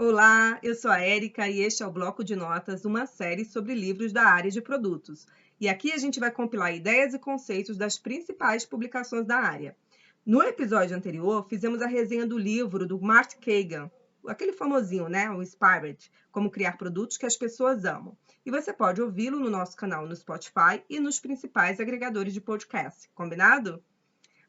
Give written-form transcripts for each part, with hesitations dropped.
Olá, eu sou a Érica e este é o Bloco de Notas, uma série sobre livros da área de produtos. E aqui a gente vai compilar ideias e conceitos das principais publicações da área. No episódio anterior, fizemos a resenha do livro do Martin Kagan, aquele famosinho, né? O Inspired, Como Criar Produtos que as Pessoas Amam. E você pode ouvi-lo no nosso canal no Spotify e nos principais agregadores de podcast, combinado?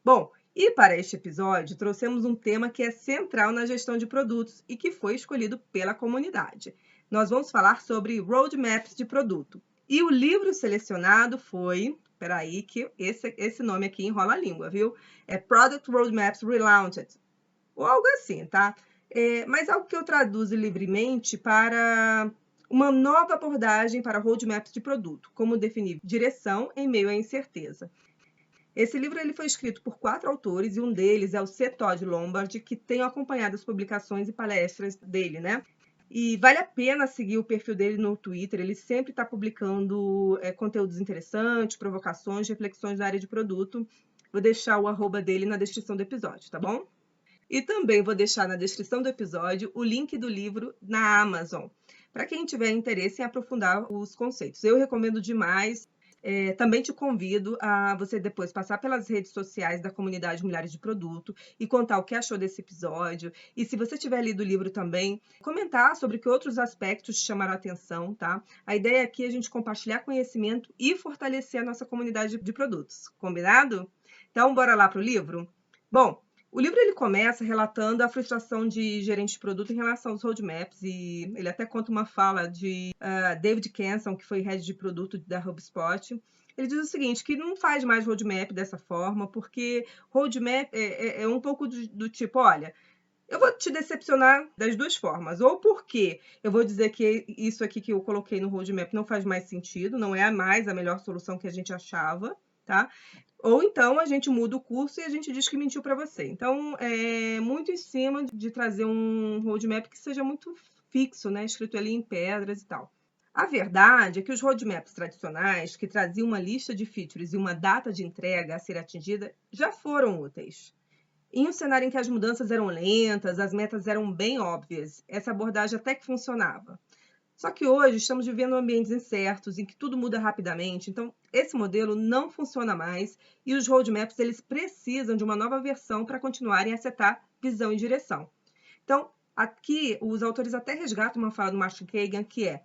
Bom, e para este episódio, trouxemos um tema que é central na gestão de produtos e que foi escolhido pela comunidade. Nós vamos falar sobre roadmaps de produto. E o livro selecionado foi... Peraí, que esse nome aqui enrola a língua, viu? É Product Roadmaps Relaunched, ou algo assim, tá? Mas algo que eu traduzo livremente para uma nova abordagem para roadmaps de produto, como definir direção em meio à incerteza. Esse livro ele foi escrito por 4 autores e um deles é o C. Todd Lombard, que tem acompanhado as publicações e palestras dele, né? E vale a pena seguir o perfil dele no Twitter, ele sempre está publicando conteúdos interessantes, provocações, reflexões da área de produto. Vou deixar o arroba dele na descrição do episódio, tá bom? E também vou deixar na descrição do episódio o link do livro na Amazon, para quem tiver interesse em aprofundar os conceitos. Eu recomendo demais. Também te convido a você depois passar pelas redes sociais da comunidade Mulheres de Produto e contar o que achou desse episódio. E se você tiver lido o livro também, comentar sobre que outros aspectos te chamaram a atenção, tá? A ideia aqui é a gente compartilhar conhecimento e fortalecer a nossa comunidade de produtos, combinado? Então, bora lá para o livro? Bom, o livro ele começa relatando a frustração de gerente de produto em relação aos roadmaps e ele até conta uma fala de David Kenson, que foi head de produto da HubSpot. Ele diz o seguinte, que não faz mais roadmap dessa forma, porque roadmap é um pouco do tipo, olha, eu vou te decepcionar das duas formas, ou porque eu vou dizer que isso aqui que eu coloquei no roadmap não faz mais sentido, não é mais a melhor solução que a gente achava, tá? Ou então a gente muda o curso e a gente diz que mentiu para você. Então, é muito em cima de trazer um roadmap que seja muito fixo, né? Escrito ali em pedras e tal. A verdade é que os roadmaps tradicionais, que traziam uma lista de features e uma data de entrega a ser atingida, já foram úteis. Em um cenário em que as mudanças eram lentas, as metas eram bem óbvias, essa abordagem até que funcionava. Só que hoje estamos vivendo ambientes incertos, em que tudo muda rapidamente, então esse modelo não funciona mais e os roadmaps eles precisam de uma nova versão para continuarem a setar visão e direção. Então, aqui os autores até resgatam uma fala do Martin Kagan que é: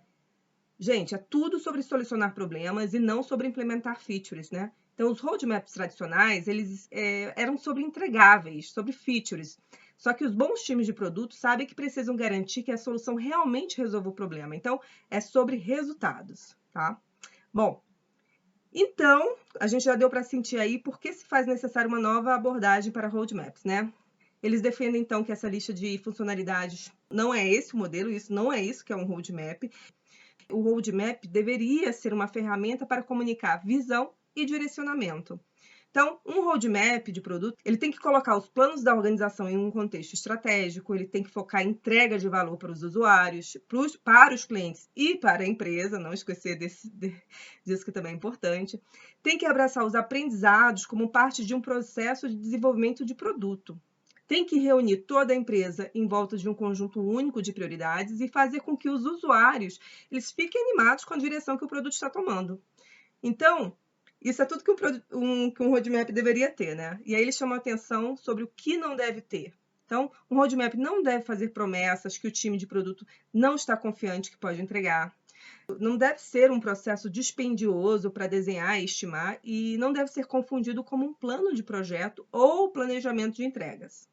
gente, é tudo sobre solucionar problemas e não sobre implementar features, né? Então, os roadmaps tradicionais, eles eram sobre entregáveis, sobre features. Só que os bons times de produto sabem que precisam garantir que a solução realmente resolva o problema. Então, é sobre resultados, tá? Bom, então, a gente já deu para sentir aí por que se faz necessário uma nova abordagem para roadmaps, né? Eles defendem, então, que essa lista de funcionalidades não é esse o modelo, isso não é isso que é um roadmap. O roadmap deveria ser uma ferramenta para comunicar visão e direcionamento. Então, um roadmap de produto, ele tem que colocar os planos da organização em um contexto estratégico, ele tem que focar em entrega de valor para os usuários, para os clientes e para a empresa, não esquecer disso que também é importante. Tem que abraçar os aprendizados como parte de um processo de desenvolvimento de produto. Tem que reunir toda a empresa em volta de um conjunto único de prioridades e fazer com que os usuários eles fiquem animados com a direção que o produto está tomando. Então, isso é tudo que um roadmap deveria ter, né? E aí eles chamam a atenção sobre o que não deve ter. Então, um roadmap não deve fazer promessas que o time de produto não está confiante que pode entregar. Não deve ser um processo dispendioso para desenhar e estimar e não deve ser confundido como um plano de projeto ou planejamento de entregas.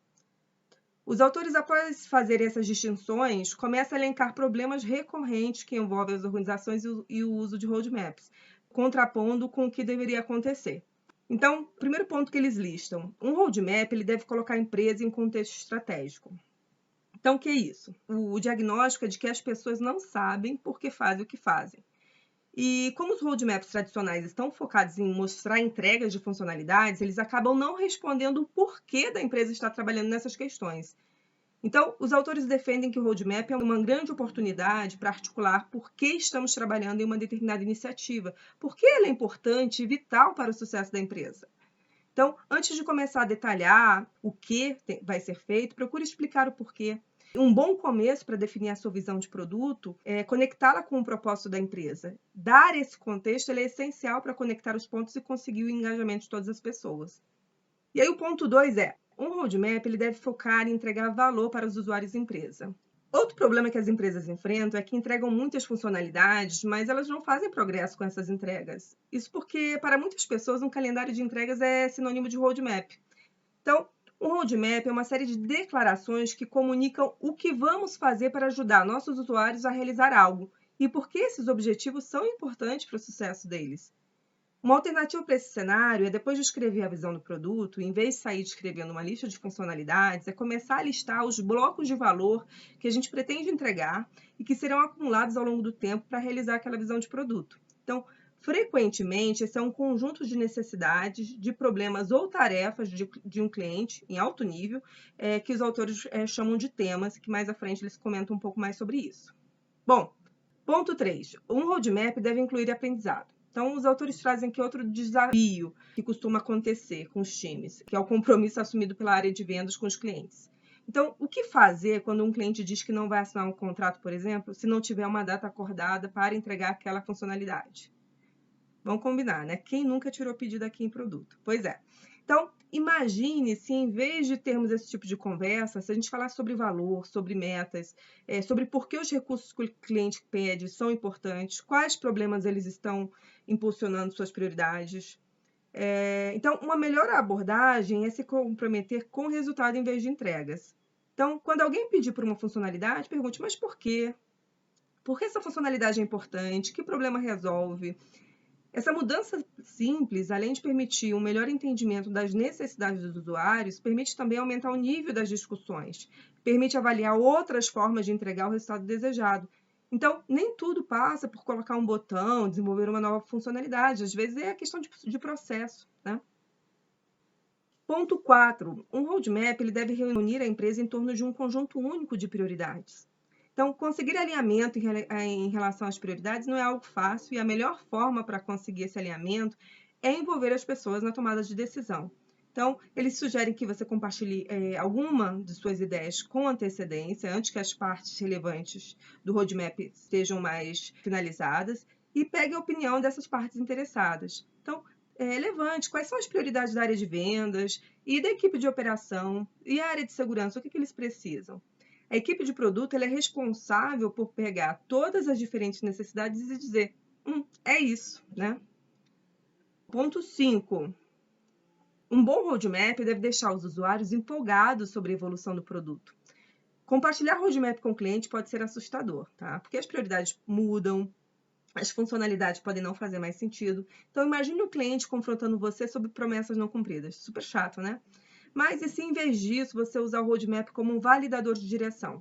Os autores, após fazerem essas distinções, começam a elencar problemas recorrentes que envolvem as organizações e o uso de roadmaps, contrapondo com o que deveria acontecer. Então, primeiro ponto que eles listam, um roadmap ele deve colocar a empresa em contexto estratégico. Então, o que é isso? O diagnóstico é de que as pessoas não sabem por que fazem o que fazem. E como os roadmaps tradicionais estão focados em mostrar entregas de funcionalidades, eles acabam não respondendo o porquê da empresa estar trabalhando nessas questões. Então, os autores defendem que o roadmap é uma grande oportunidade para articular por que estamos trabalhando em uma determinada iniciativa, por que ela é importante e vital para o sucesso da empresa. Então, antes de começar a detalhar o que vai ser feito, procure explicar o porquê. Um bom começo para definir a sua visão de produto é conectá-la com o propósito da empresa. Dar esse contexto é essencial para conectar os pontos e conseguir o engajamento de todas as pessoas. E aí o ponto 2 é, um roadmap ele deve focar em entregar valor para os usuários da empresa. Outro problema que as empresas enfrentam é que entregam muitas funcionalidades, mas elas não fazem progresso com essas entregas. Isso porque, para muitas pessoas, um calendário de entregas é sinônimo de roadmap. Então, um roadmap é uma série de declarações que comunicam o que vamos fazer para ajudar nossos usuários a realizar algo e por que esses objetivos são importantes para o sucesso deles. Uma alternativa para esse cenário é, depois de escrever a visão do produto, em vez de sair escrevendo uma lista de funcionalidades, é começar a listar os blocos de valor que a gente pretende entregar e que serão acumulados ao longo do tempo para realizar aquela visão de produto. Então, frequentemente, esse é um conjunto de necessidades, de problemas ou tarefas de um cliente em alto nível, que os autores chamam de temas, que mais à frente eles comentam um pouco mais sobre isso. Bom, ponto 3. Um roadmap deve incluir aprendizado. Então, os autores trazem aqui outro desafio que costuma acontecer com os times, que é o compromisso assumido pela área de vendas com os clientes. Então, o que fazer quando um cliente diz que não vai assinar um contrato, por exemplo, se não tiver uma data acordada para entregar aquela funcionalidade? Vamos combinar, né? Quem nunca tirou pedido aqui em produto? Pois é. Então, imagine se em vez de termos esse tipo de conversa, se a gente falar sobre valor, sobre metas, sobre por que os recursos que o cliente pede são importantes, quais problemas eles estão impulsionando suas prioridades. Então, uma melhor abordagem é se comprometer com o resultado em vez de entregas. Então, quando alguém pedir por uma funcionalidade, pergunte, mas por quê? Por que essa funcionalidade é importante? Que problema resolve? Essa mudança simples, além de permitir um melhor entendimento das necessidades dos usuários, permite também aumentar o nível das discussões, permite avaliar outras formas de entregar o resultado desejado. Então, nem tudo passa por colocar um botão, desenvolver uma nova funcionalidade, às vezes é questão de processo, né? Ponto 4. Um roadmap ele deve reunir a empresa em torno de um conjunto único de prioridades. Então, conseguir alinhamento em relação às prioridades não é algo fácil e a melhor forma para conseguir esse alinhamento é envolver as pessoas na tomada de decisão. Então, eles sugerem que você compartilhe alguma de suas ideias com antecedência, antes que as partes relevantes do roadmap sejam mais finalizadas, e pegue a opinião dessas partes interessadas. Então, levante quais são as prioridades da área de vendas e da equipe de operação e a área de segurança, o que eles precisam. A equipe de produto ela é responsável por pegar todas as diferentes necessidades e dizer, é isso, né? Ponto 5. Um bom roadmap deve deixar os usuários empolgados sobre a evolução do produto. Compartilhar roadmap com o cliente pode ser assustador, tá? Porque as prioridades mudam, as funcionalidades podem não fazer mais sentido. Então, imagine o cliente confrontando você sobre promessas não cumpridas. Super chato, né? Mas e se, em vez disso, você usar o roadmap como um validador de direção?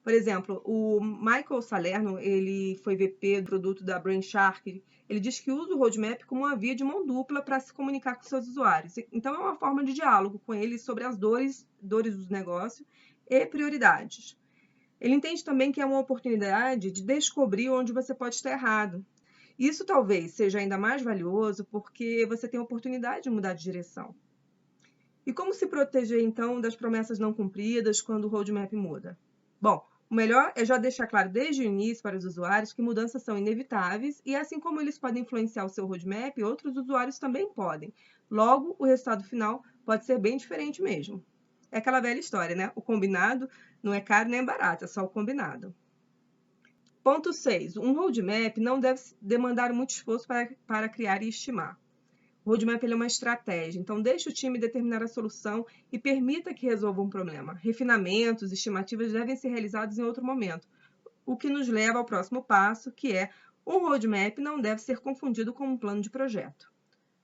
Por exemplo, o Michael Salerno, ele foi VP do produto da Brainshark, ele diz que usa o roadmap como uma via de mão dupla para se comunicar com seus usuários. Então, é uma forma de diálogo com eles sobre as dores do negócio e prioridades. Ele entende também que é uma oportunidade de descobrir onde você pode estar errado. Isso talvez seja ainda mais valioso porque você tem a oportunidade de mudar de direção. E como se proteger, então, das promessas não cumpridas quando o roadmap muda? Bom, o melhor é já deixar claro desde o início para os usuários que mudanças são inevitáveis e, assim como eles podem influenciar o seu roadmap, outros usuários também podem. Logo, o resultado final pode ser bem diferente mesmo. É aquela velha história, né? O combinado não é caro nem barato, é só o combinado. Ponto 6. Um roadmap não deve demandar muito esforço para criar e estimar. O roadmap é uma estratégia, então deixe o time determinar a solução e permita que resolva um problema. Refinamentos, estimativas devem ser realizados em outro momento, o que nos leva ao próximo passo, que é um roadmap não deve ser confundido com um plano de projeto.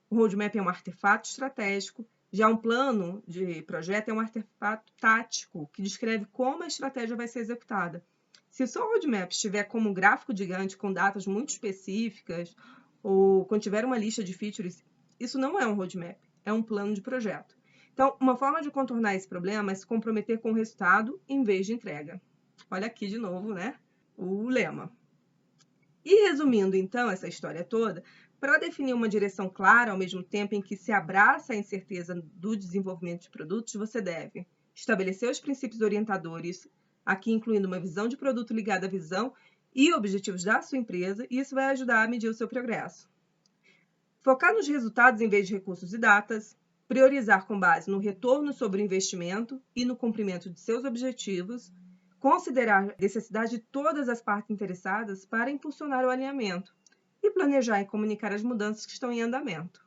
O roadmap é um artefato estratégico, já um plano de projeto é um artefato tático, que descreve como a estratégia vai ser executada. Se o seu roadmap estiver como um gráfico gigante com datas muito específicas, ou quando tiver uma lista de features, isso não é um roadmap, é um plano de projeto. Então, uma forma de contornar esse problema é se comprometer com o resultado em vez de entrega. Olha aqui de novo, né? O lema. E resumindo, então, essa história toda, para definir uma direção clara ao mesmo tempo em que se abraça a incerteza do desenvolvimento de produtos, você deve estabelecer os princípios orientadores aqui incluindo uma visão de produto ligada à visão e objetivos da sua empresa, e isso vai ajudar a medir o seu progresso. Focar nos resultados em vez de recursos e datas, priorizar com base no retorno sobre o investimento e no cumprimento de seus objetivos, considerar a necessidade de todas as partes interessadas para impulsionar o alinhamento e planejar e comunicar as mudanças que estão em andamento.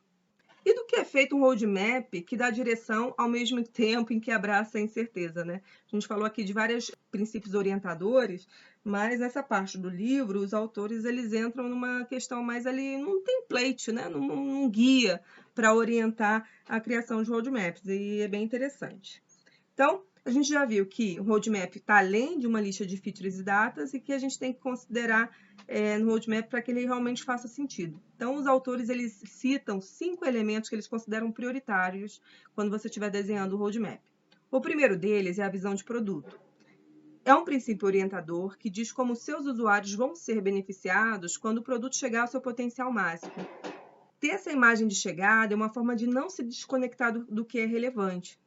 E do que é feito um roadmap que dá direção ao mesmo tempo em que abraça a incerteza, né? A gente falou aqui de vários princípios orientadores, mas nessa parte do livro, os autores eles entram numa questão mais ali, num template, né? num guia para orientar a criação de roadmaps, e é bem interessante. Então, a gente já viu que o roadmap está além de uma lista de features e datas e que a gente tem que considerar no roadmap para que ele realmente faça sentido. Então, os autores eles citam 5 elementos que eles consideram prioritários quando você estiver desenhando o roadmap. O primeiro deles é a visão de produto. É um princípio orientador que diz como seus usuários vão ser beneficiados quando o produto chegar ao seu potencial máximo. Ter essa imagem de chegada é uma forma de não se desconectar do que é relevante.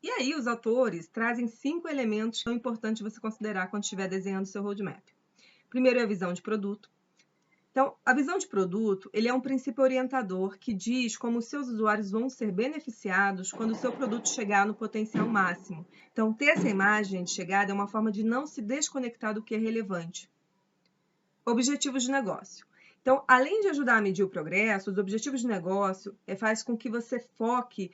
E aí, os autores trazem 5 elementos que são importantes você considerar quando estiver desenhando seu roadmap. Primeiro é a visão de produto. Então, a visão de produto, ele é um princípio orientador que diz como os seus usuários vão ser beneficiados quando o seu produto chegar no potencial máximo. Então, ter essa imagem de chegada é uma forma de não se desconectar do que é relevante. Objetivos de negócio. Então, além de ajudar a medir o progresso, os objetivos de negócio faz com que você foque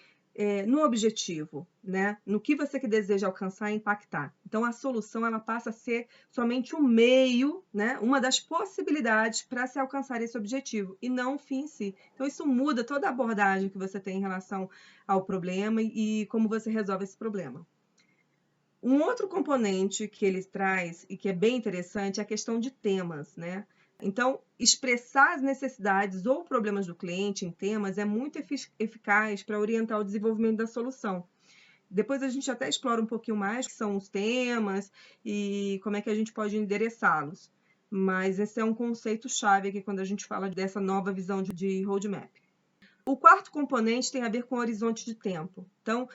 no objetivo, né? No que você que deseja alcançar e impactar. Então, a solução ela passa a ser somente um meio, né? Uma das possibilidades para se alcançar esse objetivo, e não o fim em si. Então, isso muda toda a abordagem que você tem em relação ao problema e como você resolve esse problema. Um outro componente que ele traz e que é bem interessante é a questão de temas, né? Então, expressar as necessidades ou problemas do cliente em temas é muito eficaz para orientar o desenvolvimento da solução. Depois a gente até explora um pouquinho mais o que são os temas e como é que a gente pode endereçá-los. Mas esse é um conceito-chave aqui quando a gente fala dessa nova visão de roadmap. O quarto componente tem a ver com o horizonte de tempo. Então,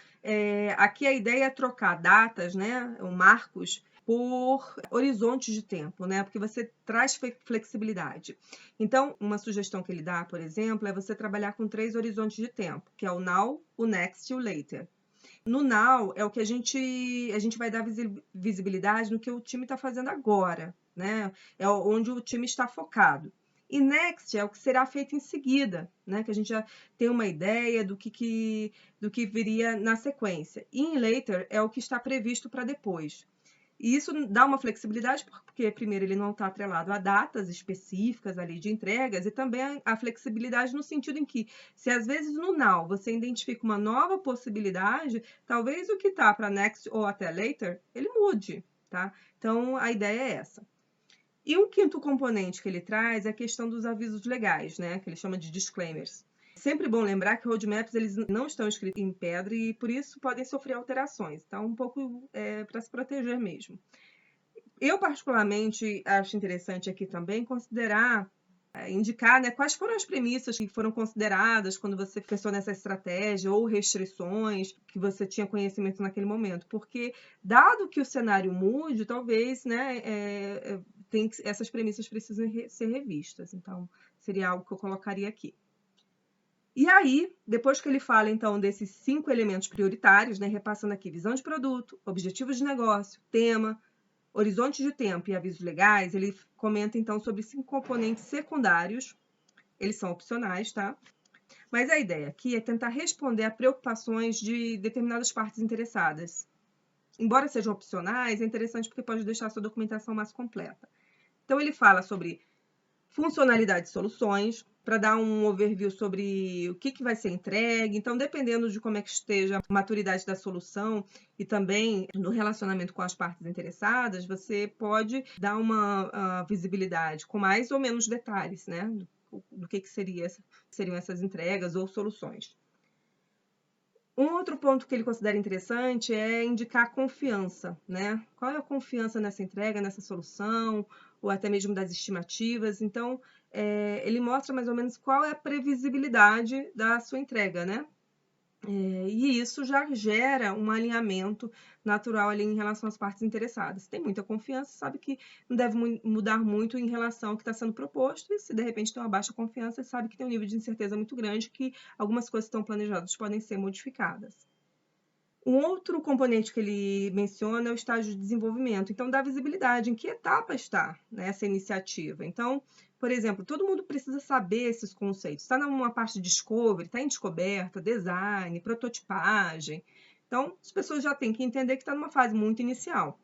aqui a ideia é trocar datas, né, ou marcos, por horizontes de tempo, né? Porque você traz flexibilidade. Então, uma sugestão que ele dá, por exemplo, é você trabalhar com 3 horizontes de tempo, que é o now, o next e o later. No now é o que a gente vai dar visibilidade no que o time está fazendo agora, né? É onde o time está focado. E next é o que será feito em seguida, né? Que a gente já tem uma ideia do que viria na sequência. E em later é o que está previsto para depois. E isso dá uma flexibilidade, porque, primeiro, ele não está atrelado a datas específicas ali de entregas, e também a flexibilidade no sentido em que, se às vezes no now você identifica uma nova possibilidade, talvez o que está para next ou até later, ele mude, tá? Então, a ideia é essa. E um quinto componente que ele traz é a questão dos avisos legais, né? Que ele chama de disclaimers. Sempre bom lembrar que roadmaps eles não estão escritos em pedra e por isso podem sofrer alterações. Então, um pouco para se proteger mesmo. Eu, particularmente, acho interessante aqui também considerar, indicar, né, quais foram as premissas que foram consideradas quando você pensou nessa estratégia ou restrições que você tinha conhecimento naquele momento. Porque, dado que o cenário mude, talvez, né, essas premissas precisem ser revistas. Então, seria algo que eu colocaria aqui. E aí, depois que ele fala, então, desses 5 elementos prioritários, né, repassando aqui visão de produto, objetivos de negócio, tema, horizonte de tempo e avisos legais, ele comenta, então, sobre 5 componentes secundários. Eles são opcionais, tá? Mas a ideia aqui é tentar responder a preocupações de determinadas partes interessadas. Embora sejam opcionais, é interessante porque pode deixar a sua documentação mais completa. Então, ele fala sobre funcionalidade de soluções, para dar um overview sobre o que vai ser entregue. Então, dependendo de como é que esteja a maturidade da solução e também no relacionamento com as partes interessadas, você pode dar uma visibilidade com mais ou menos detalhes, né? Do que seriam essas entregas ou soluções. Um outro ponto que ele considera interessante é indicar a confiança, né? Qual é a confiança nessa entrega, nessa solução, ou até mesmo das estimativas. Então, ele mostra mais ou menos qual é a previsibilidade da sua entrega, né? E isso já gera um alinhamento natural ali em relação às partes interessadas. Se tem muita confiança, sabe que não deve mudar muito em relação ao que está sendo proposto, e se de repente tem uma baixa confiança, sabe que tem um nível de incerteza muito grande, que algumas coisas que estão planejadas podem ser modificadas. Um outro componente que ele menciona é o estágio de desenvolvimento. Então, dá visibilidade em que etapa está, né, essa iniciativa. Então, por exemplo, todo mundo precisa saber esses conceitos. Está numa parte de discovery, está em descoberta, design, prototipagem. Então, as pessoas já têm que entender que está numa fase muito inicial.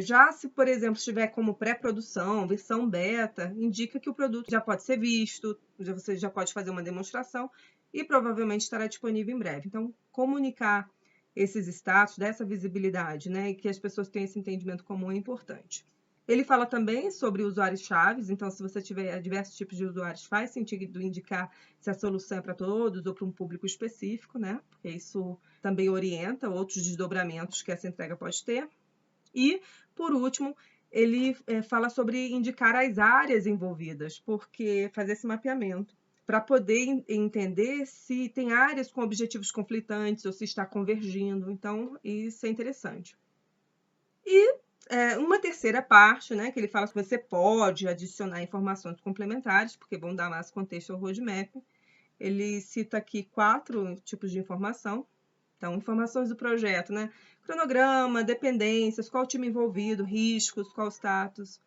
Já se, por exemplo, estiver como pré-produção, versão beta, indica que o produto já pode ser visto, você já pode fazer uma demonstração e provavelmente estará disponível em breve. Então, comunicar esses status, dessa visibilidade, né, e que as pessoas tenham esse entendimento comum é importante. Ele fala também sobre usuários-chaves, então se você tiver diversos tipos de usuários, faz sentido indicar se a solução é para todos ou para um público específico, né, porque isso também orienta outros desdobramentos que essa entrega pode ter. E, por último, ele fala sobre indicar as áreas envolvidas, porque fazer esse mapeamento para poder entender se tem áreas com objetivos conflitantes ou se está convergindo. Então, isso é interessante. E uma terceira parte, né, que ele fala que você pode adicionar informações complementares, porque vão dar mais contexto ao roadmap. Ele cita aqui 4 tipos de informação. Então, informações do projeto, né? Cronograma, dependências, qual o time envolvido, riscos, qual o status.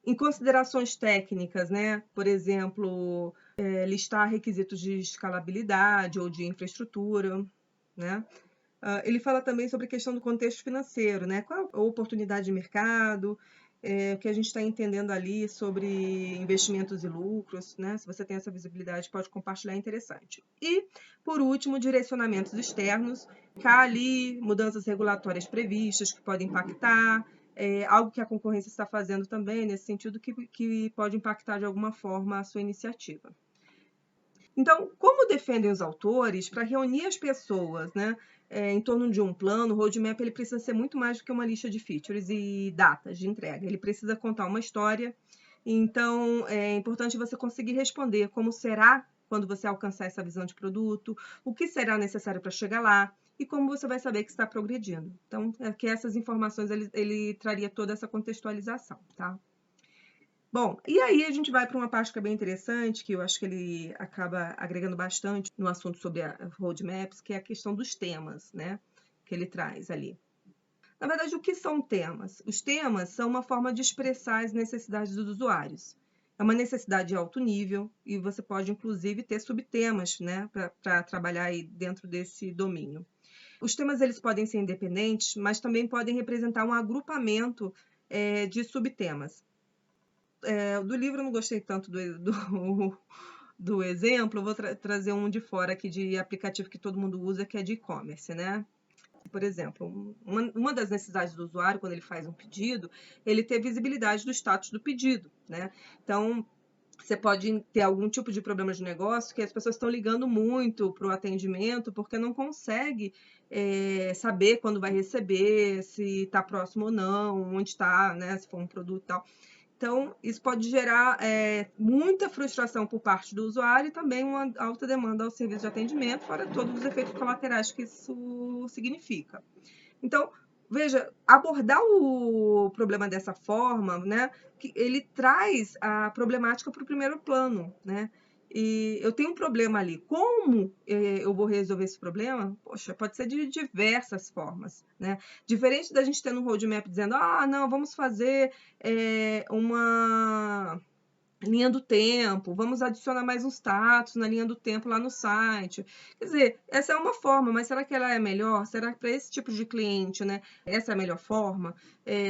Em considerações técnicas, né? Por exemplo, listar requisitos de escalabilidade ou de infraestrutura, né? Ele fala também sobre a questão do contexto financeiro, né? Qual a oportunidade de mercado, o que a gente está entendendo ali sobre investimentos e lucros, né? Se você tem essa visibilidade, pode compartilhar, é interessante. E, por último, direcionamentos externos, cá ali, mudanças regulatórias previstas que podem impactar, algo que a concorrência está fazendo também, nesse sentido, que pode impactar de alguma forma a sua iniciativa. Então, como defendem os autores, para reunir as pessoas, né, em torno de um plano, o roadmap ele precisa ser muito mais do que uma lista de features e datas de entrega. Ele precisa contar uma história. Então, é importante você conseguir responder como será quando você alcançar essa visão de produto, o que será necessário para chegar lá e como você vai saber que está progredindo. Então, que essas informações ele traria toda essa contextualização, tá? Bom, e aí a gente vai para uma parte que é bem interessante, que eu acho que ele acaba agregando bastante no assunto sobre a roadmaps, que é a questão dos temas, né, que ele traz ali. Na verdade, o que são temas? Os temas são uma forma de expressar as necessidades dos usuários. É uma necessidade de alto nível e você pode, inclusive, ter subtemas, né, para trabalhar aí dentro desse domínio. Os temas eles podem ser independentes, mas também podem representar um agrupamento de subtemas. Do livro eu não gostei tanto do exemplo, eu vou trazer um de fora aqui de aplicativo que todo mundo usa, que é de e-commerce, né? Por exemplo, uma das necessidades do usuário, quando ele faz um pedido, ele ter visibilidade do status do pedido, né? Então, você pode ter algum tipo de problema de negócio que as pessoas estão ligando muito para o atendimento porque não consegue saber quando vai receber, se está próximo ou não, onde está, né? Se for um produto e tal. Então, isso pode gerar muita frustração por parte do usuário e também uma alta demanda ao serviço de atendimento, fora todos os efeitos colaterais que isso significa. Então, veja, abordar o problema dessa forma, né, que ele traz a problemática para o primeiro plano, né? E eu tenho um problema ali. Como eu vou resolver esse problema? Poxa, pode ser de diversas formas, né? Diferente da gente ter no roadmap dizendo, não, vamos fazer uma linha do tempo, vamos adicionar mais um status na linha do tempo lá no site. Quer dizer, essa é uma forma, mas será que ela é melhor? Será que para esse tipo de cliente, né, essa é a melhor forma?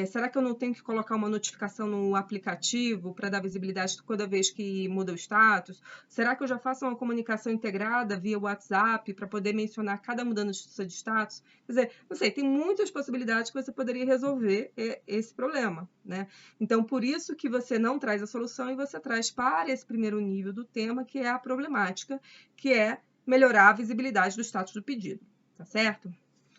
Será que eu não tenho que colocar uma notificação no aplicativo para dar visibilidade toda vez que muda o status? Será que eu já faço uma comunicação integrada via WhatsApp para poder mencionar cada mudança de status? Quer dizer, não sei, tem muitas possibilidades que você poderia resolver esse problema, né? Então, por isso que você não traz a solução e você traz para esse primeiro nível do tema, que é a problemática, que é melhorar a visibilidade do status do pedido, tá certo?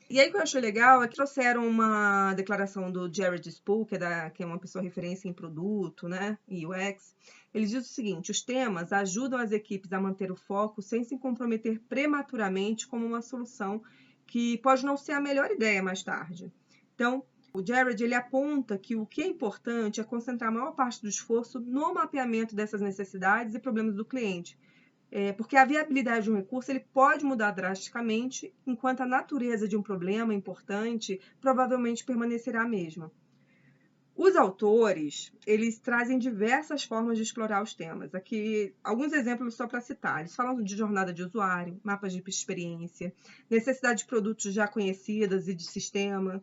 E aí o que eu achei legal é que trouxeram uma declaração do Jared Spool, que é uma pessoa referência em produto, né, e UX. Ele diz o seguinte: os temas ajudam as equipes a manter o foco sem se comprometer prematuramente como uma solução que pode não ser a melhor ideia mais tarde. Então, o Jared ele aponta que o que é importante é concentrar a maior parte do esforço no mapeamento dessas necessidades e problemas do cliente, porque a viabilidade de um recurso ele pode mudar drasticamente, enquanto a natureza de um problema importante provavelmente permanecerá a mesma. Os autores, eles trazem diversas formas de explorar os temas. Aqui, alguns exemplos só para citar. Eles falam de jornada de usuário, mapas de experiência, necessidade de produtos já conhecidas e de sistema,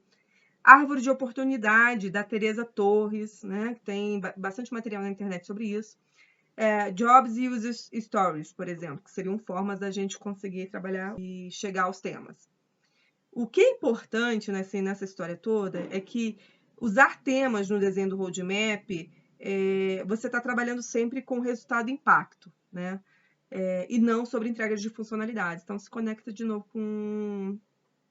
árvore de oportunidade, da Teresa Torres, né, que tem bastante material na internet sobre isso. Jobs e User Stories, por exemplo, que seriam formas da gente conseguir trabalhar e chegar aos temas. O que é importante nessa história toda é que usar temas no desenho do roadmap, você está trabalhando sempre com resultado e impacto, né? E não sobre entregas de funcionalidades. Então, se conecta de novo com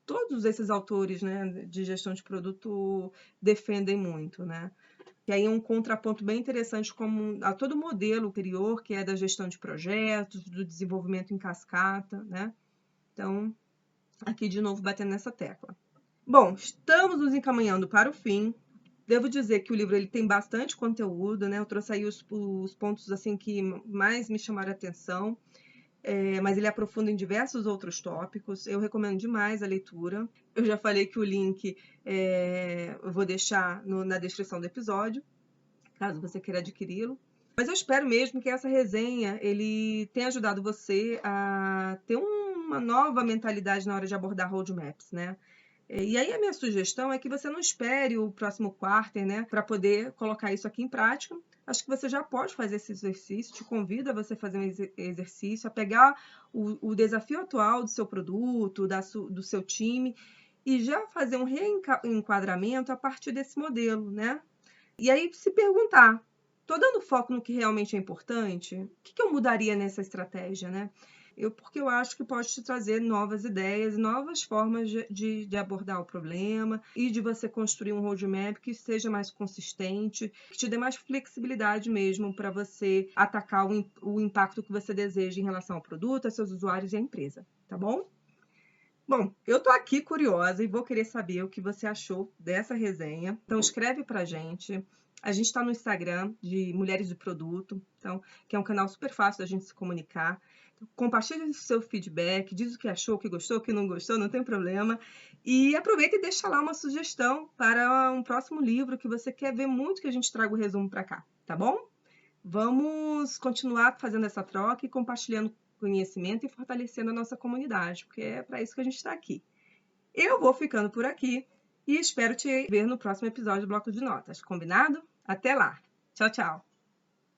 todos esses autores, né, de gestão de produto defendem muito, né? E aí é um contraponto bem interessante a todo o modelo anterior, que é da gestão de projetos, do desenvolvimento em cascata, né? Então, aqui de novo batendo nessa tecla. Bom, estamos nos encaminhando para o fim. Devo dizer que o livro ele tem bastante conteúdo, né? Eu trouxe aí os pontos assim que mais me chamaram a atenção. Mas ele aprofunda em diversos outros tópicos. Eu recomendo demais a leitura. Eu já falei que o link eu vou deixar na descrição do episódio, caso você queira adquiri-lo. Mas eu espero mesmo que essa resenha ele tenha ajudado você a ter uma nova mentalidade na hora de abordar roadmaps, né? E aí a minha sugestão é que você não espere o próximo quarter, né, para poder colocar isso aqui em prática. Acho que você já pode fazer esse exercício, te convido a você fazer um exercício, a pegar o desafio atual do seu produto, do seu time, e já fazer um reenquadramento a partir desse modelo, né? E aí se perguntar, estou dando foco no que realmente é importante? O que eu mudaria nessa estratégia, né? Porque eu acho que pode te trazer novas ideias, novas formas de abordar o problema e de você construir um roadmap que seja mais consistente, que te dê mais flexibilidade mesmo para você atacar o impacto que você deseja em relação ao produto, a seus usuários e à empresa, tá bom? Bom, eu tô aqui curiosa e vou querer saber o que você achou dessa resenha. Então escreve pra gente. A gente está no Instagram de Mulheres de Produto, então, que é um canal super fácil da gente se comunicar. Então, compartilha o seu feedback, diz o que achou, o que gostou, o que não gostou, não tem problema. E aproveita e deixa lá uma sugestão para um próximo livro que você quer ver muito que a gente traga o resumo para cá, tá bom? Vamos continuar fazendo essa troca e compartilhando conhecimento e fortalecendo a nossa comunidade, porque é para isso que a gente está aqui. Eu vou ficando por aqui e espero te ver no próximo episódio do Bloco de Notas. Combinado? Até lá! Tchau, tchau!